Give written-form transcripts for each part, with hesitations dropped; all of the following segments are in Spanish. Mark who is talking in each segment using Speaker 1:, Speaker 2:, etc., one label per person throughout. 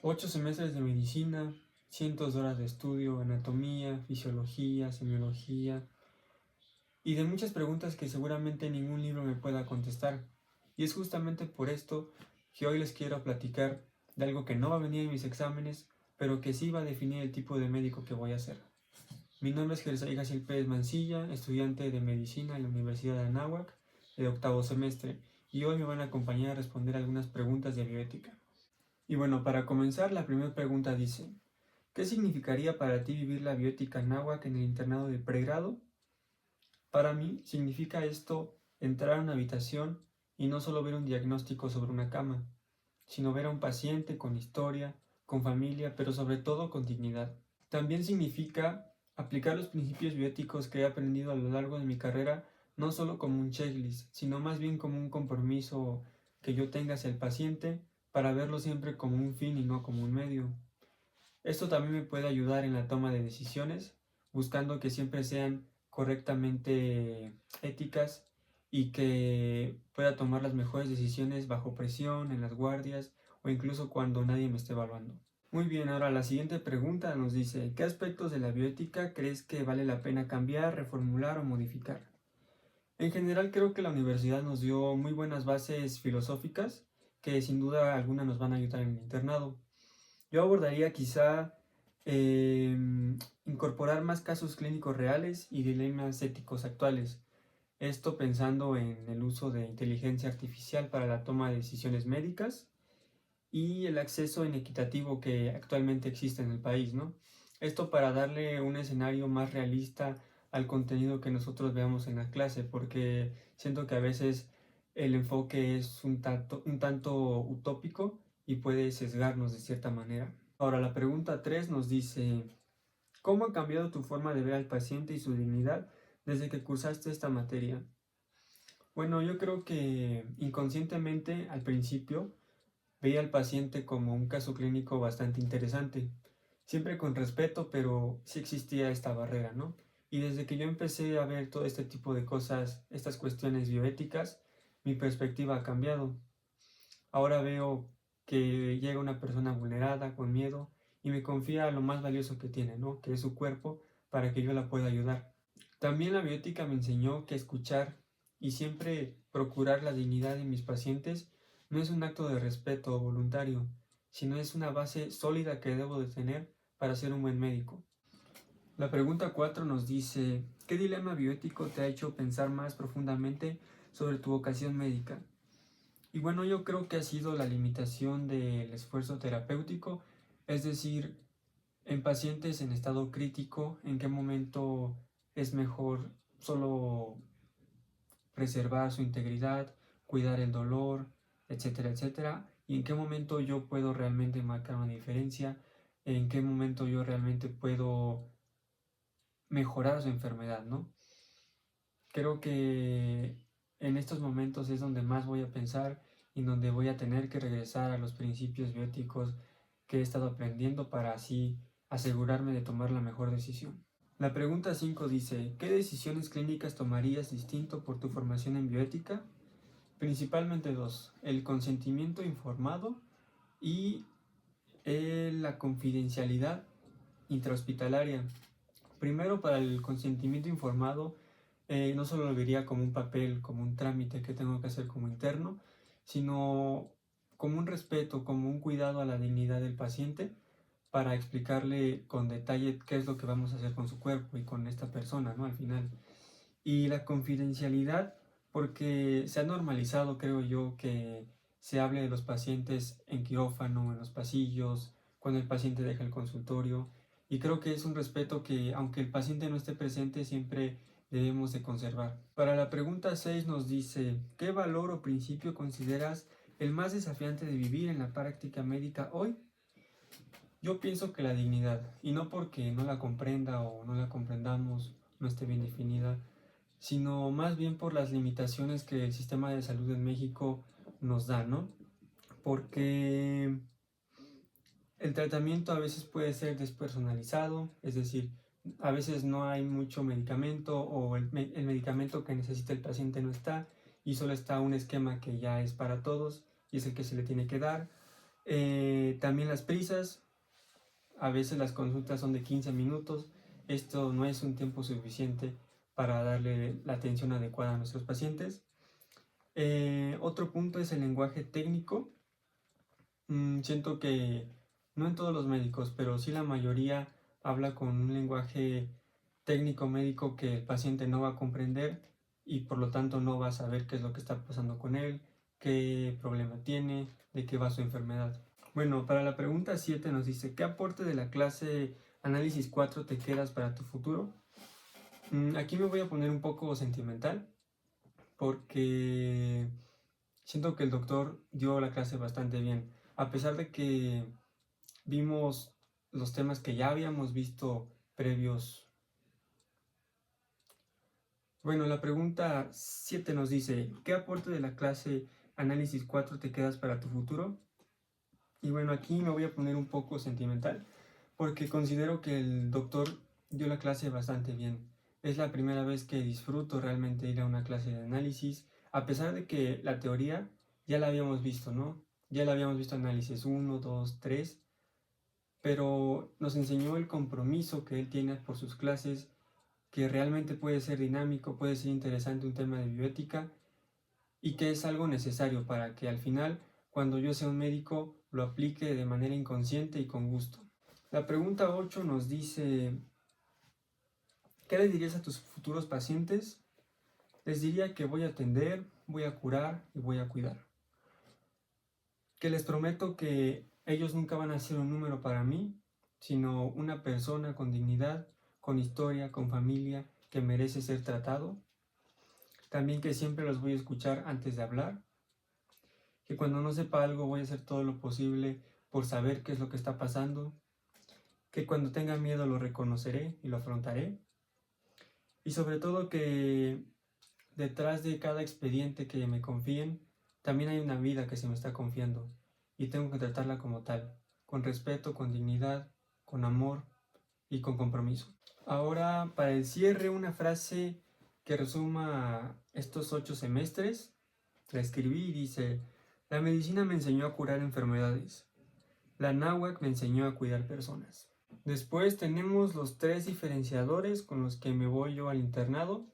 Speaker 1: 8 semestres de medicina, cientos de horas de estudio, anatomía, fisiología, semiología y de muchas preguntas que seguramente ningún libro me pueda contestar. Y es justamente por esto que hoy les quiero platicar de algo que no va a venir en mis exámenes, pero que sí va a definir el tipo de médico que voy a ser. Mi nombre es Jersey Gaciel Pérez Mancilla, estudiante de medicina en la Universidad de Anáhuac, de octavo semestre, y hoy me van a acompañar a responder algunas preguntas de bioética. Y bueno, para comenzar, la primera pregunta dice: ¿qué significaría para ti vivir la bioética náhuatl en el internado de pregrado? Para mí, significa esto entrar a una habitación y no solo ver un diagnóstico sobre una cama, sino ver a un paciente con historia, con familia, pero sobre todo con dignidad. También significa aplicar los principios bioéticos que he aprendido a lo largo de mi carrera, no solo como un checklist, sino más bien como un compromiso que yo tenga hacia el paciente para verlo siempre como un fin y no como un medio. Esto también me puede ayudar en la toma de decisiones, buscando que siempre sean correctamente éticas y que pueda tomar las mejores decisiones bajo presión, en las guardias o incluso cuando nadie me esté evaluando. Muy bien, ahora la siguiente pregunta nos dice: ¿qué aspectos de la bioética crees que vale la pena cambiar, reformular o modificar? En general creo que la universidad nos dio muy buenas bases filosóficas que sin duda alguna nos van a ayudar en el internado. Yo abordaría quizá eh, incorporar más casos clínicos reales y dilemas éticos actuales. Esto pensando en el uso de inteligencia artificial para la toma de decisiones médicas y el acceso inequitativo que actualmente existe en el país, ¿no? Esto para darle un escenario más realista al contenido que nosotros veamos en la clase, porque siento que a veces el enfoque es un tanto utópico y puede sesgarnos de cierta manera. Ahora, la pregunta 3 nos dice: ¿cómo ha cambiado tu forma de ver al paciente y su dignidad desde que cursaste esta materia? Bueno, yo creo que inconscientemente al principio veía al paciente como un caso clínico bastante interesante, siempre con respeto, pero sí existía esta barrera, ¿no? Y desde que yo empecé a ver todo este tipo de cosas, estas cuestiones bioéticas, mi perspectiva ha cambiado. Ahora veo que llega una persona vulnerada, con miedo, y me confía lo más valioso que tiene, ¿no? Que es su cuerpo, para que yo la pueda ayudar. También la bioética me enseñó que escuchar y siempre procurar la dignidad de mis pacientes no es un acto de respeto voluntario, sino es una base sólida que debo de tener para ser un buen médico. La pregunta 4 nos dice: ¿qué dilema bioético te ha hecho pensar más profundamente sobre tu vocación médica? Y bueno, yo creo que ha sido la limitación del esfuerzo terapéutico, es decir, en pacientes en estado crítico, en qué momento es mejor solo preservar su integridad, cuidar el dolor, etcétera, etcétera, y en qué momento yo puedo realmente marcar una diferencia, en qué momento yo realmente puedo mejorar su enfermedad, ¿no? Creo que en estos momentos es donde más voy a pensar y donde voy a tener que regresar a los principios bióticos que he estado aprendiendo para así asegurarme de tomar la mejor decisión. La pregunta 5 dice: ¿qué decisiones clínicas tomarías distinto por tu formación en bioética? Principalmente dos: el consentimiento informado y la confidencialidad intrahospitalaria. Primero, para el consentimiento informado, no solo lo vería como un papel, como un trámite que tengo que hacer como interno, sino como un respeto, como un cuidado a la dignidad del paciente para explicarle con detalle qué es lo que vamos a hacer con su cuerpo y con esta persona, ¿no? Al final. Y la confidencialidad, porque se ha normalizado, creo yo, que se hable de los pacientes en quirófano, en los pasillos, cuando el paciente deja el consultorio. Y creo que es un respeto que, aunque el paciente no esté presente, siempre debemos de conservar. Para la pregunta 6 nos dice: ¿qué valor o principio consideras el más desafiante de vivir en la práctica médica hoy? Yo pienso que la dignidad, y no porque no la comprenda o no la comprendamos, no esté bien definida, sino más bien por las limitaciones que el sistema de salud en México nos da, ¿no? Porque el tratamiento a veces puede ser despersonalizado, es decir, a veces no hay mucho medicamento o el medicamento que necesita el paciente no está y solo está un esquema que ya es para todos y es el que se le tiene que dar. También las prisas, a veces las consultas son de 15 minutos, esto no es un tiempo suficiente para darle la atención adecuada a nuestros pacientes. Otro punto es el lenguaje técnico. Siento que no en todos los médicos, pero sí la mayoría habla con un lenguaje técnico médico que el paciente no va a comprender y por lo tanto no va a saber qué es lo que está pasando con él, qué problema tiene, de qué va su enfermedad. Bueno, para la pregunta 7 nos dice, ¿qué aporte de la clase Análisis 4 te quedas para tu futuro? Aquí me voy a poner un poco sentimental porque siento que el doctor dio la clase bastante bien. A pesar de que vimos los temas que ya habíamos visto previos. Bueno, la pregunta 7 nos dice, ¿qué aporte de la clase Análisis 4 te quedas para tu futuro? Y bueno, aquí me voy a poner un poco sentimental porque considero que el doctor dio la clase bastante bien. Es la primera vez que disfruto realmente ir a una clase de análisis, a pesar de que la teoría ya la habíamos visto, ¿no? Ya la habíamos visto análisis 1, 2, 3, pero nos enseñó el compromiso que él tiene por sus clases, que realmente puede ser dinámico, puede ser interesante un tema de bioética y que es algo necesario para que al final, cuando yo sea un médico, lo aplique de manera inconsciente y con gusto. La pregunta 8 nos dice, ¿qué le dirías a tus futuros pacientes? Les diría que voy a atender, voy a curar y voy a cuidar. Que les prometo que ellos nunca van a ser un número para mí, sino una persona con dignidad, con historia, con familia, que merece ser tratado. También que siempre los voy a escuchar antes de hablar. Que cuando no sepa algo voy a hacer todo lo posible por saber qué es lo que está pasando. Que cuando tenga miedo lo reconoceré y lo afrontaré. Y sobre todo que detrás de cada expediente que me confíen, también hay una vida que se me está confiando y tengo que tratarla como tal, con respeto, con dignidad, con amor y con compromiso. Ahora, para el cierre, una frase que resuma estos 8 semestres. La escribí y dice, la medicina me enseñó a curar enfermedades, la náhuatl me enseñó a cuidar personas. Después tenemos los 3 diferenciadores con los que me voy yo al internado.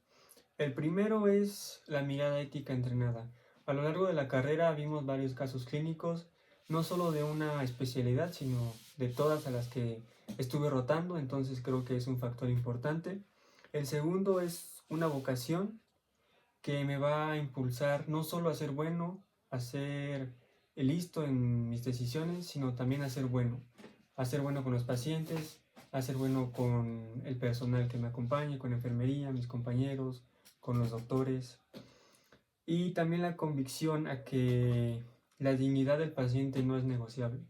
Speaker 1: El primero es la mirada ética entrenada. A lo largo de la carrera vimos varios casos clínicos, no solo de una especialidad, sino de todas a las que estuve rotando, entonces creo que es un factor importante. El segundo es una vocación que me va a impulsar no solo a ser bueno, a ser listo en mis decisiones, sino también a ser bueno con los pacientes, a ser bueno con el personal que me acompañe, con enfermería, mis compañeros, con los doctores. Y también la convicción a que la dignidad del paciente no es negociable.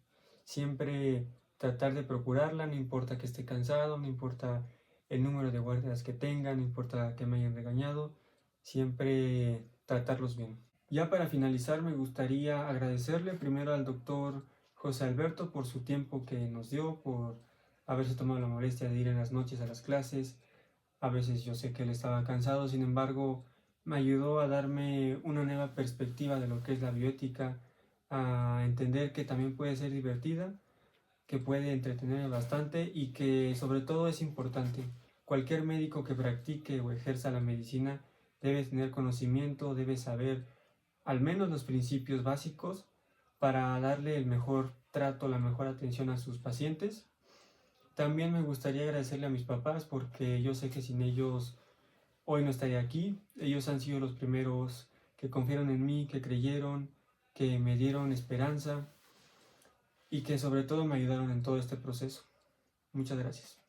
Speaker 1: Siempre tratar de procurarla, no importa que esté cansado, no importa el número de guardias que tenga, no importa que me hayan regañado, siempre tratarlos bien. Ya para finalizar me gustaría agradecerle primero al doctor José Alberto por su tiempo que nos dio, por haberse tomado la molestia de ir en las noches a las clases. A veces yo sé que él estaba cansado, sin embargo, me ayudó a darme una nueva perspectiva de lo que es la bioética, a entender que también puede ser divertida, que puede entretener bastante y que sobre todo es importante. Cualquier médico que practique o ejerza la medicina debe tener conocimiento, debe saber al menos los principios básicos para darle el mejor trato, la mejor atención a sus pacientes. También me gustaría agradecerle a mis papás porque yo sé que sin ellos hoy no estaría aquí. Ellos han sido los primeros que confiaron en mí, que creyeron, que me dieron esperanza y que sobre todo me ayudaron en todo este proceso. Muchas gracias.